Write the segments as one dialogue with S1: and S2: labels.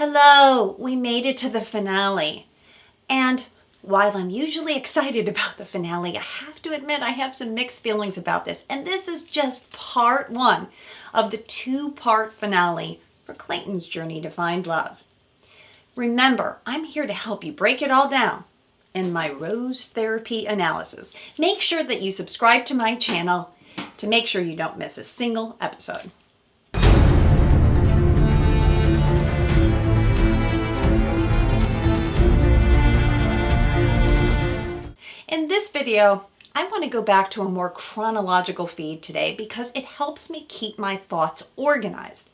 S1: Hello, we made it to the finale. And while I'm usually excited about the finale, I have to admit I have some mixed feelings about this. And this is just part one of the two-part finale for Clayton's journey to find love. Remember, I'm here to help you break it all down in my rose therapy analysis. Make sure that you subscribe to my channel to make sure you don't miss a single episode. In this video, I want to go back to a more chronological feed today because it helps me keep my thoughts organized.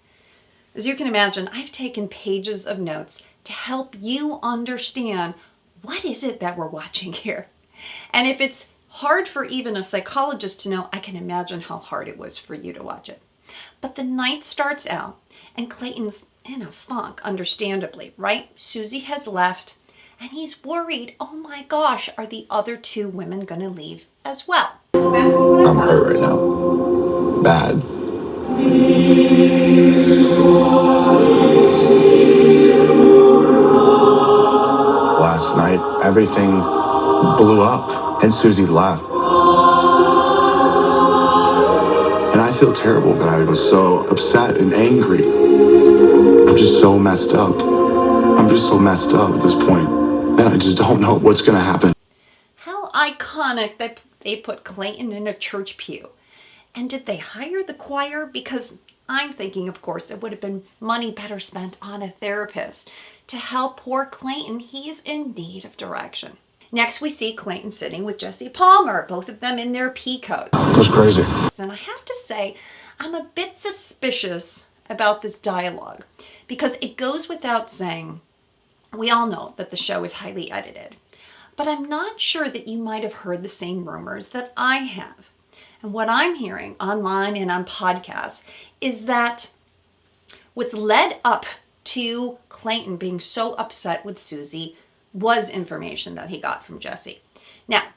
S1: As you can imagine, I've taken pages of notes to help you understand what is it that we're watching here. And if it's hard for even a psychologist to know, I can imagine how hard it was for you to watch it. But the night starts out and Clayton's in a funk, understandably, right? Susie has left. And he's worried, oh my gosh, are the other two women going to leave as well?
S2: I'm hurt right now. Bad. Last night, everything blew up, and Susie left. And I feel terrible that I was so upset and angry. I'm just so messed up. I'm just so messed up at this point, and I just don't know what's going to happen.
S1: How iconic that they put Clayton in a church pew. And did they hire the choir? Because I'm thinking, of course, there would have been money better spent on a therapist to help poor Clayton. He's in need of direction. Next, we see Clayton sitting with Jesse Palmer, both of them in their pea coats.
S2: It was crazy.
S1: And I have to say, I'm a bit suspicious about this dialogue because it goes without saying, we all know that the show is highly edited, but I'm not sure that you might have heard the same rumors that I have. And what I'm hearing online and on podcasts is that what's led up to Clayton being so upset with Susie was information that he got from Jesse. Now,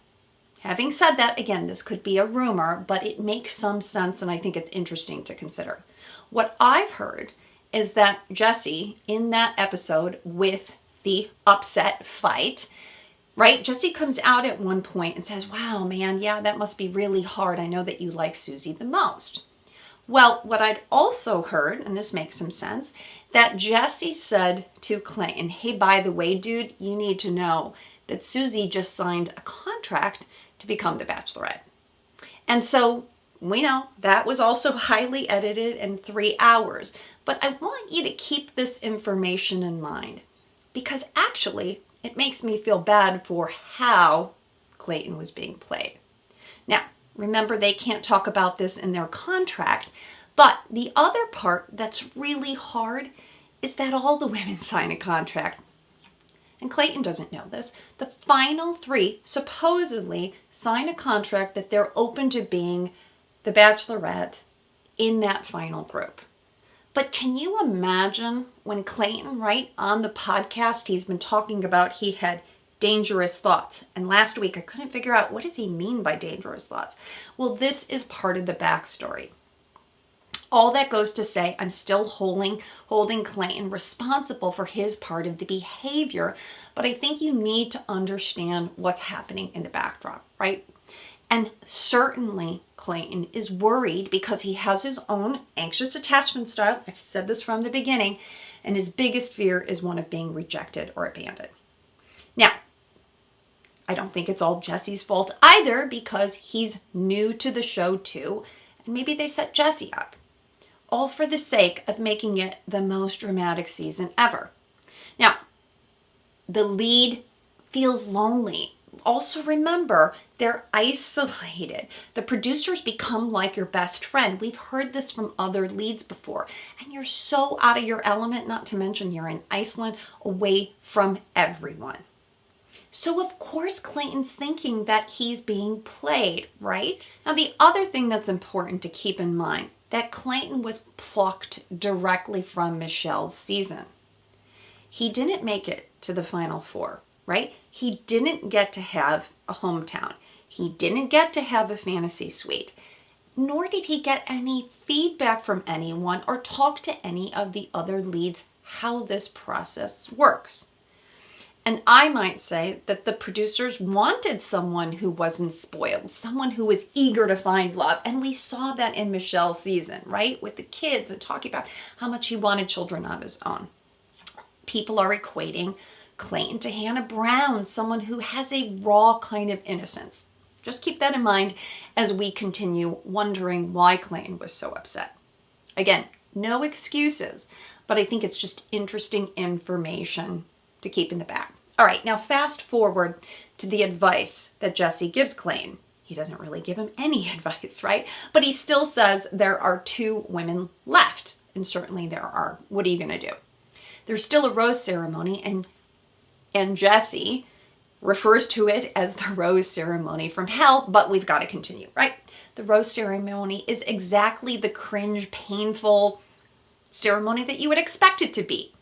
S1: having said that, again, this could be a rumor, but it makes some sense and I think it's interesting to consider. What I've heard is that Jesse, in that episode with the upset fight, right? Jesse comes out at one point and says, wow, man, yeah, that must be really hard. I know that you like Susie the most. Well, what I'd also heard, and this makes some sense, that Jesse said to Clayton, hey, by the way, dude, you need to know that Susie just signed a contract to become the bachelorette. And so we know that was also highly edited in 3 hours. But I want you to keep this information in mind because actually it makes me feel bad for how Clayton was being played. Now, remember, they can't talk about this in their contract, but the other part that's really hard is that all the women sign a contract. And Clayton doesn't know this. The final 3 supposedly sign a contract that they're open to being the bachelorette in that final group. But can you imagine when Clayton, right on the podcast, he's been talking about he had dangerous thoughts. And last week I couldn't figure out what does he mean by dangerous thoughts. Well, this is part of the backstory. All that goes to say I'm still holding Clayton responsible for his part of the behavior, but I think you need to understand what's happening in the backdrop, right? And certainly Clayton is worried because he has his own anxious attachment style. I've said this from the beginning, and his biggest fear is one of being rejected or abandoned. Now, I don't think it's all Jesse's fault either because he's new to the show too, and maybe they set Jesse up. All for the sake of making it the most dramatic season ever. Now, the lead feels lonely. Also remember, they're isolated. The producers become like your best friend. We've heard this from other leads before. And you're so out of your element, not to mention you're in Iceland, away from everyone. So of course Clayton's thinking that he's being played, right? Now the other thing that's important to keep in mind, that Clayton was plucked directly from Michelle's season. He didn't make it to the final 4, right? He didn't get to have a hometown. He didn't get to have a fantasy suite. Nor did he get any feedback from anyone or talk to any of the other leads how this process works. And I might say that the producers wanted someone who wasn't spoiled, someone who was eager to find love. And we saw that in Michelle's season, right? With the kids and talking about how much he wanted children of his own. People are equating Clayton to Hannah Brown, someone who has a raw kind of innocence. Just keep that in mind as we continue wondering why Clayton was so upset. Again, no excuses, but I think it's just interesting information to keep in the back. All right, now fast forward to the advice that Jesse gives Clayton. He doesn't really give him any advice, right? But he still says there are 2 women left, and certainly there are. What are you going to do? There's still a rose ceremony, and Jesse refers to it as the rose ceremony from hell, but we've got to continue, right? The rose ceremony is exactly the cringe, painful ceremony that you would expect it to be.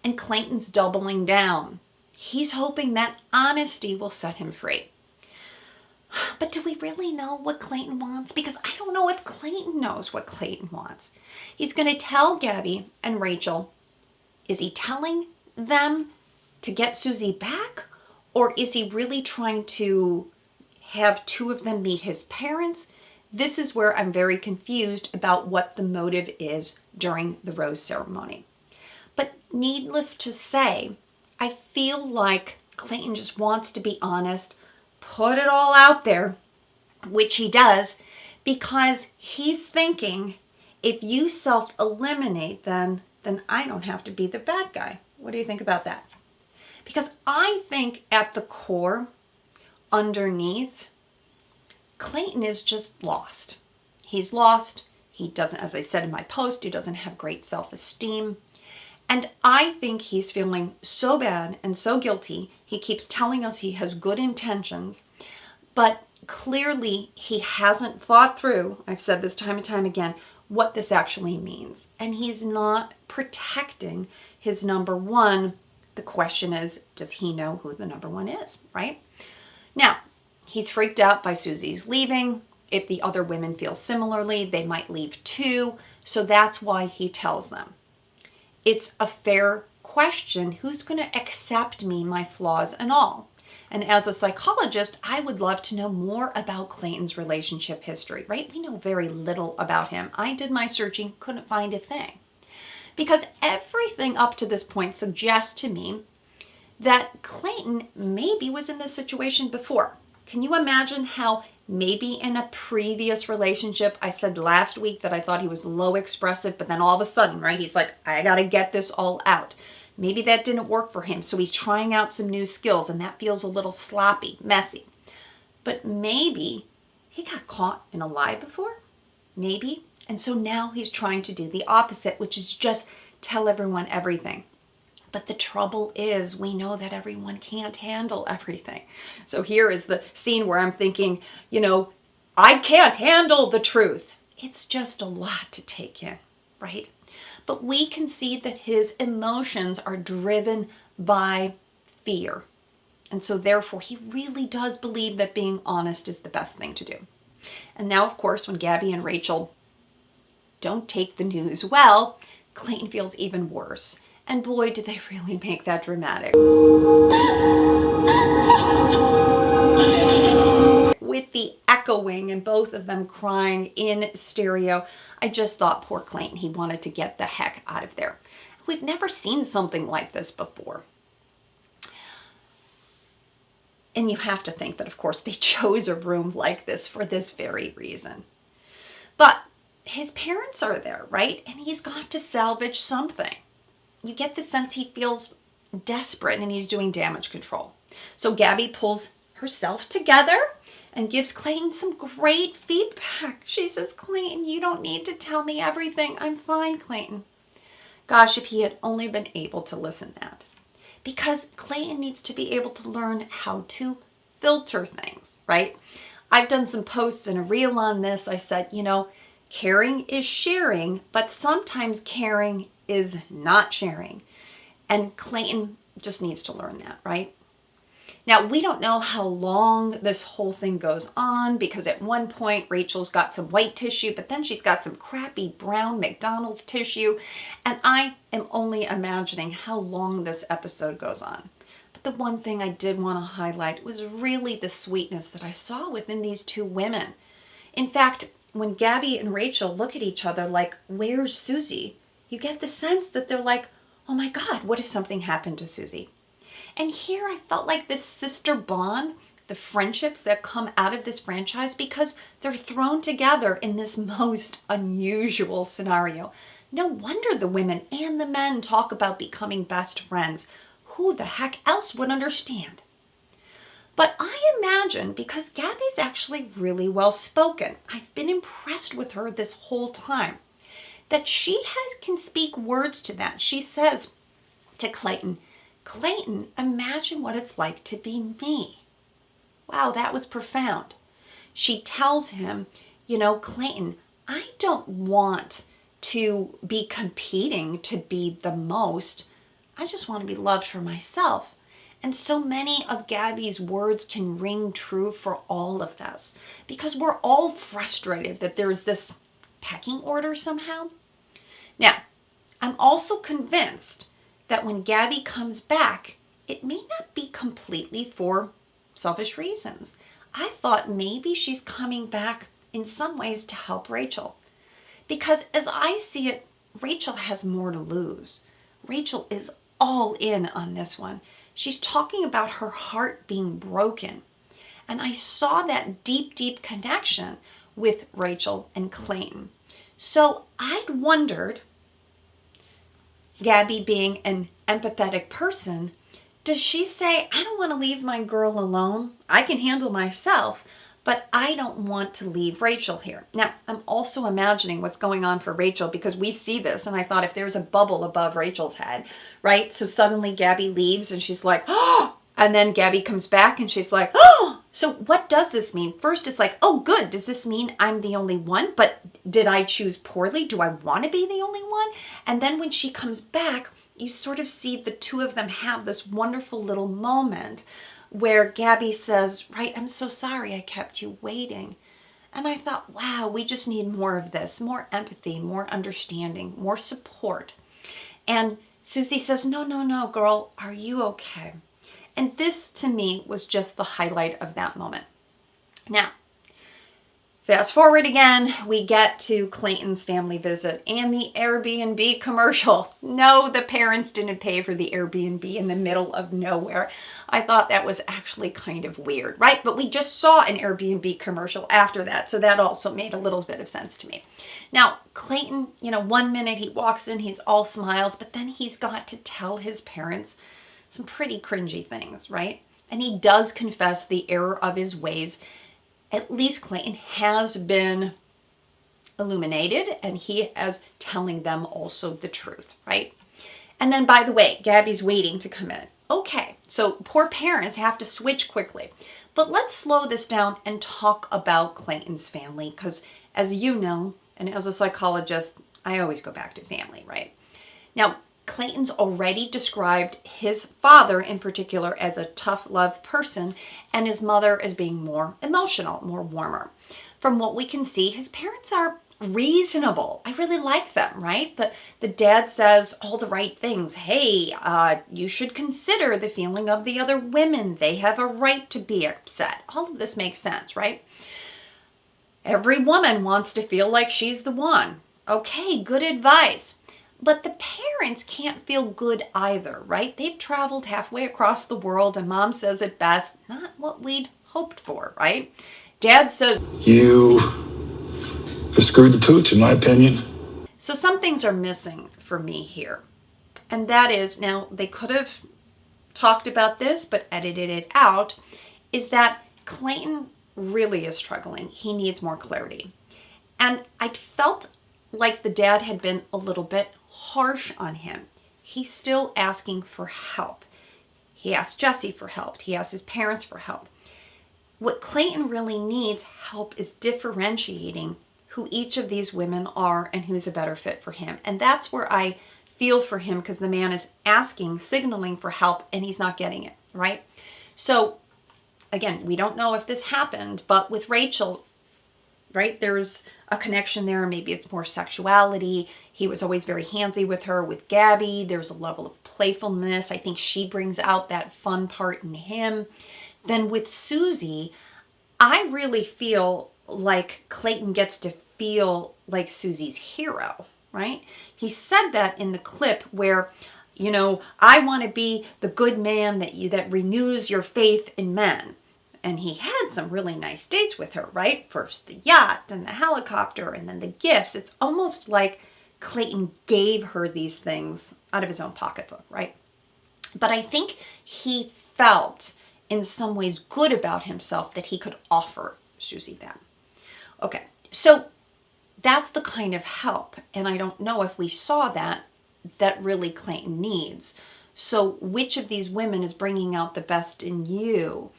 S1: And Clayton's doubling down. He's hoping that honesty will set him free. But do we really know what Clayton wants? Because I don't know if Clayton knows what Clayton wants. He's going to tell Gabby and Rachel. Is he telling them to get Susie back? Or is he really trying to have 2 of them meet his parents? This is where I'm very confused about what the motive is during the rose ceremony. But needless to say, I feel like Clayton just wants to be honest, put it all out there, which he does, because he's thinking, if you self-eliminate then I don't have to be the bad guy. What do you think about that? Because I think at the core, underneath, Clayton is just lost. He's lost. He doesn't, as I said in my post, he doesn't have great self-esteem. And I think he's feeling so bad and so guilty. He keeps telling us he has good intentions, but clearly he hasn't thought through, I've said this time and time again, what this actually means. And he's not protecting his number one. The question is, does he know who the number one is, right? Now, he's freaked out by Susie's leaving. If the other women feel similarly, they might leave too. So that's why he tells them. It's a fair question. Who's going to accept me, my flaws and all? And as a psychologist, I would love to know more about Clayton's relationship history, right? We know very little about him. I did my searching, couldn't find a thing. Because everything up to this point suggests to me that Clayton maybe was in this situation before. Can you imagine how maybe in a previous relationship, I said last week that I thought he was low expressive, but then all of a sudden, right, he's like, I got to get this all out. Maybe that didn't work for him, so he's trying out some new skills, and that feels a little sloppy, messy. But maybe he got caught in a lie before, maybe, and so now he's trying to do the opposite, which is just tell everyone everything. But the trouble is, we know that everyone can't handle everything. So here is the scene where I'm thinking, I can't handle the truth. It's just a lot to take in, right? But we can see that his emotions are driven by fear. And so therefore, he really does believe that being honest is the best thing to do. And now, of course, when Gabby and Rachel don't take the news well, Clayton feels even worse. And boy, did they really make that dramatic. With the echoing and both of them crying in stereo, I just thought, poor Clayton, he wanted to get the heck out of there. We've never seen something like this before. And you have to think that, of course, they chose a room like this for this very reason. But his parents are there, right? And he's got to salvage something. You get the sense he feels desperate and he's doing damage control. So Gabby pulls herself together and gives Clayton some great feedback. She says, Clayton, you don't need to tell me everything. I'm fine, Clayton. Gosh, if he had only been able to listen to that. Because Clayton needs to be able to learn how to filter things, right? I've done some posts and a reel on this. I said, caring is sharing, but sometimes caring is not sharing. And Clayton just needs to learn that, right? Now, we don't know how long this whole thing goes on because at one point Rachel's got some white tissue, but then she's got some crappy brown McDonald's tissue. And I am only imagining how long this episode goes on. But the one thing I did want to highlight was really the sweetness that I saw within these two women. In fact, when Gabby and Rachel look at each other like, where's Susie? You get the sense that they're like, oh my God, what if something happened to Susie? And here I felt like this sister bond, the friendships that come out of this franchise, because they're thrown together in this most unusual scenario. No wonder the women and the men talk about becoming best friends. Who the heck else would understand? But I imagine, because Gabby's actually really well spoken, I've been impressed with her this whole time, that can speak words to that. She says to Clayton, Clayton, imagine what it's like to be me. Wow, that was profound. She tells him, Clayton, I don't want to be competing to be the most. I just want to be loved for myself. And so many of Gabby's words can ring true for all of us because we're all frustrated that there's this pecking order somehow. Now, I'm also convinced that when Gabby comes back, it may not be completely for selfish reasons. I thought maybe she's coming back in some ways to help Rachel. Because as I see it, Rachel has more to lose. Rachel is all in on this one. She's talking about her heart being broken. And I saw that deep, deep connection with Rachel and Clayton. So I'd wondered, Gabby being an empathetic person, does she say, I don't want to leave my girl alone. I can handle myself, but I don't want to leave Rachel here. Now, I'm also imagining what's going on for Rachel because we see this, and I thought if there's a bubble above Rachel's head, right? So suddenly Gabby leaves and she's like, oh, and then Gabby comes back and she's like, oh, so what does this mean? First, it's like, oh, good. Does this mean I'm the only one? But did I choose poorly? Do I want to be the only one? And then when she comes back, you sort of see the two of them have this wonderful little moment where Gabby says, right, I'm so sorry I kept you waiting. And I thought, wow, we just need more of this, more empathy, more understanding, more support. And Susie says, no, girl, are you okay? And this, to me, was just the highlight of that moment. Now, fast forward again, we get to Clayton's family visit and the Airbnb commercial. No, the parents didn't pay for the Airbnb in the middle of nowhere. I thought that was actually kind of weird, right? But we just saw an Airbnb commercial after that, so that also made a little bit of sense to me. Now, Clayton, 1 minute he walks in, he's all smiles, but then he's got to tell his parents some pretty cringy things, right? And he does confess the error of his ways. At least Clayton has been illuminated and he is telling them also the truth, right? And then, by the way, Gabby's waiting to come in. Okay, so poor parents have to switch quickly. But let's slow this down and talk about Clayton's family because, as you know, and as a psychologist, I always go back to family, right? Now, Clayton's already described his father in particular as a tough love person and his mother as being more emotional, more warmer. From what we can see, his parents are reasonable. I really like them, right? The dad says all the right things. Hey, you should consider the feeling of the other women. They have a right to be upset. All of this makes sense, right? Every woman wants to feel like she's the one. Okay, good advice. But the parents can't feel good either, right? They've traveled halfway across the world and mom says it best, not what we'd hoped for, right? Dad says,
S2: You screwed the pooch, in my opinion.
S1: So some things are missing for me here. And that is, now they could have talked about this but edited it out, is that Clayton really is struggling. He needs more clarity. And I felt like the dad had been a little bit harsh on him. He's still asking for help. He asked Jesse for help. He asked his parents for help. What Clayton really needs help is differentiating who each of these women are and who's a better fit for him. And that's where I feel for him because the man is asking, signaling for help, and he's not getting it, right? So again, we don't know if this happened, but with Rachel, right, there's a connection there. Maybe it's more sexuality. He was always very handsy with her. With Gabby, there's a level of playfulness. I think she brings out that fun part in him. Then with Susie, I really feel like Clayton gets to feel like Susie's hero, right? He said that in the clip where, I want to be the good man that renews your faith in men. And he had some really nice dates with her, right? First the yacht and the helicopter and then the gifts. It's almost like Clayton gave her these things out of his own pocketbook, right? But I think he felt in some ways good about himself that he could offer Susie that. Okay, so that's the kind of help. And I don't know if we saw that really Clayton needs. So which of these women is bringing out the best in you?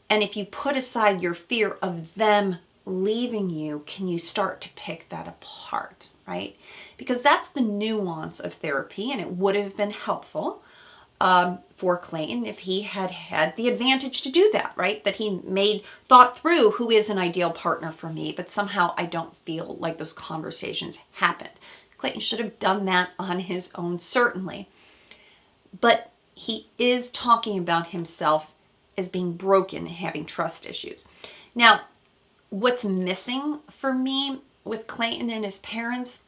S1: And if you put aside your fear of them leaving you, can you start to pick that apart, right? Because that's the nuance of therapy, and it would have been helpful for Clayton if he had had the advantage to do that, right? That he thought through who is an ideal partner for me, but somehow I don't feel like those conversations happened. Clayton should have done that on his own, certainly. But he is talking about himself as being broken and having trust issues. Now, what's missing for me with Clayton and his parents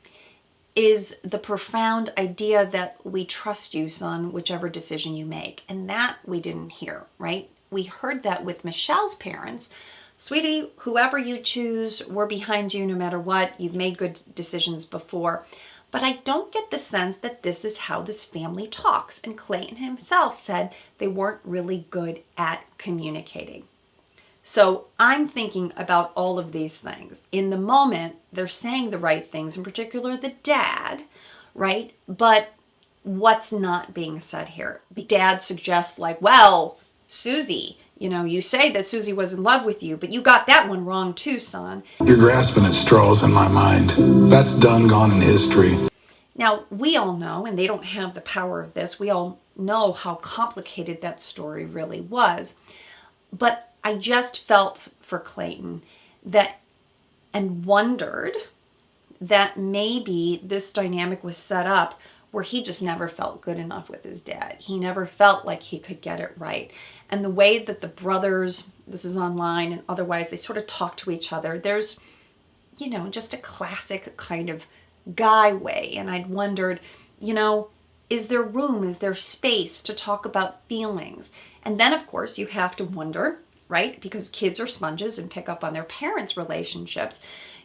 S1: is the profound idea that we trust you, son, whichever decision you make. And that we didn't hear, right? We heard that with Michelle's parents. Sweetie, whoever you choose, we're behind you no matter what. You've made good decisions before. But I don't get the sense that this is how this family talks. And Clayton himself said they weren't really good at communicating. So I'm thinking about all of these things. In the moment, they're saying the right things, in particular the dad, right? But what's not being said here? Dad suggests well, Susie, you say that Susie was in love with you, but you got that one wrong too, son.
S2: You're grasping at straws in my mind. That's done, gone in history.
S1: Now, we all know, and they don't have the power of this, we all know how complicated that story really was. But I just felt for Clayton and wondered that maybe this dynamic was set up where he just never felt good enough with his dad. He never felt like he could get it right. And the way that the brothers, this is online and otherwise, they sort of talk to each other, there's, just a classic kind of guy way. And I'd wondered, is there room, is there space to talk about feelings? And then, of course, you have to wonder, right? Because kids are sponges and pick up on their parents' relationships.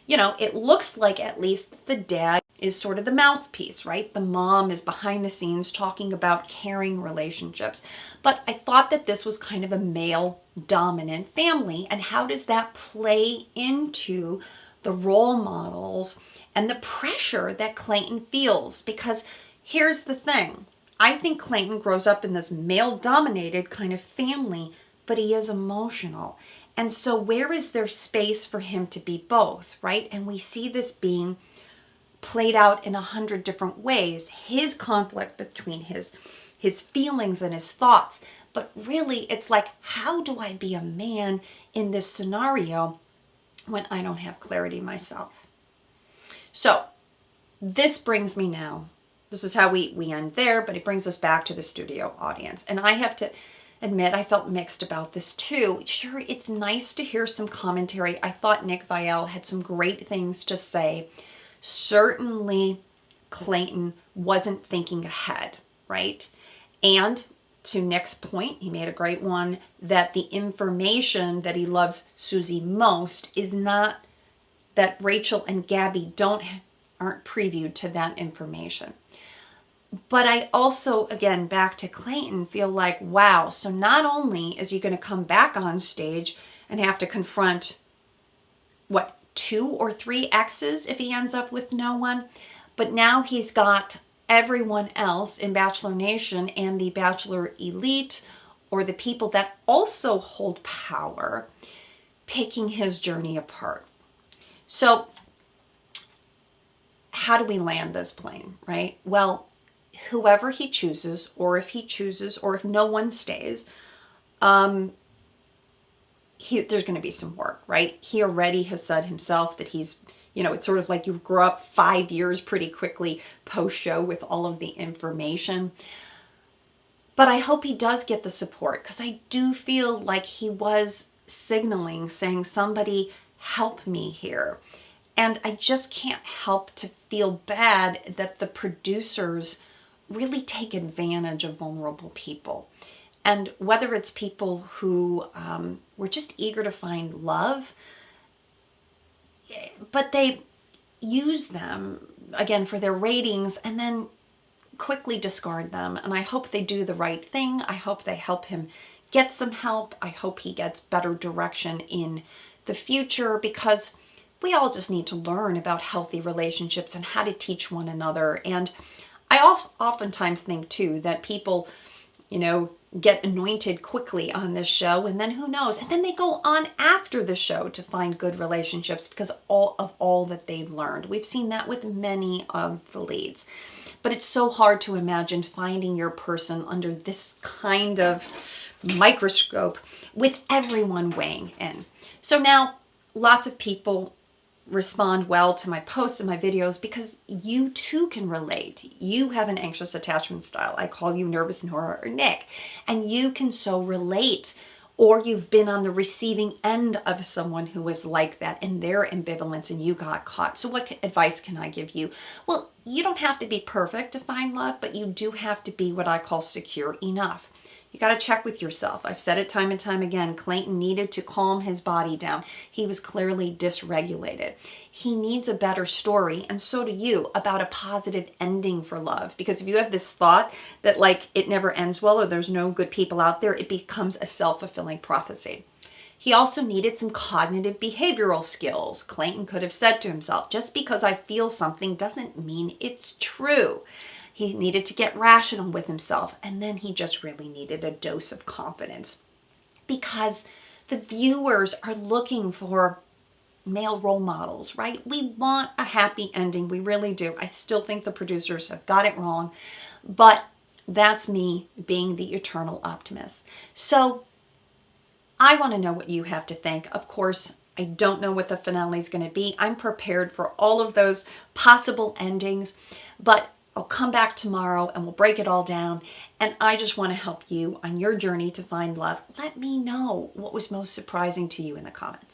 S1: It looks like at least the dad is sort of the mouthpiece, right? The mom is behind the scenes talking about caring relationships. But I thought that this was kind of a male-dominant family. And how does that play into the role models and the pressure that Clayton feels? Because here's the thing. I think Clayton grows up in this male-dominated kind of family, but he is emotional. And so where is there space for him to be both, right? And we see this being played out in 100 different ways. His conflict between his feelings and his thoughts. But really, it's like, how do I be a man in this scenario when I don't have clarity myself? So this brings me now. This is how we end there, but it brings us back to the studio audience. And I have to admit, I felt mixed about this too. Sure, it's nice to hear some commentary. I thought Nick Viall had some great things to say. Certainly, Clayton wasn't thinking ahead, right? And to Nick's point, he made a great one, that the information that he loves Susie most is not that Rachel and Gabby aren't previewed to that information. But I also, again, back to Clayton, feel like, wow, so not only is he going to come back on stage and have to confront, 2 or 3 exes if he ends up with no one, but now he's got everyone else in Bachelor Nation and the Bachelor Elite, or the people that also hold power, picking his journey apart. So how do we land this plane, right? Well, whoever he chooses, or if he chooses, or if no one stays, there's going to be some work, right? He already has said himself that he's, it's sort of like you grow up 5 years pretty quickly post-show with all of the information. But I hope he does get the support, because I do feel like he was signaling, saying, somebody help me here. And I just can't help to feel bad that the producers really take advantage of vulnerable people. And whether it's people who were just eager to find love, but they use them, again, for their ratings and then quickly discard them. And I hope they do the right thing. I hope they help him get some help. I hope he gets better direction in the future, because we all just need to learn about healthy relationships and how to teach one another. And I also oftentimes think too that people, get anointed quickly on this show, and then who knows, and then they go on after the show to find good relationships because all that they've learned. We've seen that with many of the leads. But it's so hard to imagine finding your person under this kind of microscope with everyone weighing in. So now lots of people respond well to my posts and my videos because you too can relate. You have an anxious attachment style. I call you nervous Nora or Nick, and you can so relate. Or you've been on the receiving end of someone who was like that and their ambivalence and you got caught. So what advice can I give you? Well, you don't have to be perfect to find love, but you do have to be what I call secure enough. You got to check with yourself. I've said it time and time again. Clayton needed to calm his body down. He was clearly dysregulated. He needs a better story, and so do you, about a positive ending for love. Because if you have this thought that like it never ends well or there's no good people out there, it becomes a self-fulfilling prophecy. He also needed some cognitive behavioral skills. Clayton could have said to himself, just because I feel something doesn't mean it's true. He needed to get rational with himself, and then he just really needed a dose of confidence, because the viewers are looking for male role models, right? We want a happy ending. We really do. I still think the producers have got it wrong, but that's me being the eternal optimist. So I want to know what you have to think. Of course, I don't know what the finale is going to be. I'm prepared for all of those possible endings, but I'll come back tomorrow and we'll break it all down. And I just want to help you on your journey to find love. Let me know what was most surprising to you in the comments.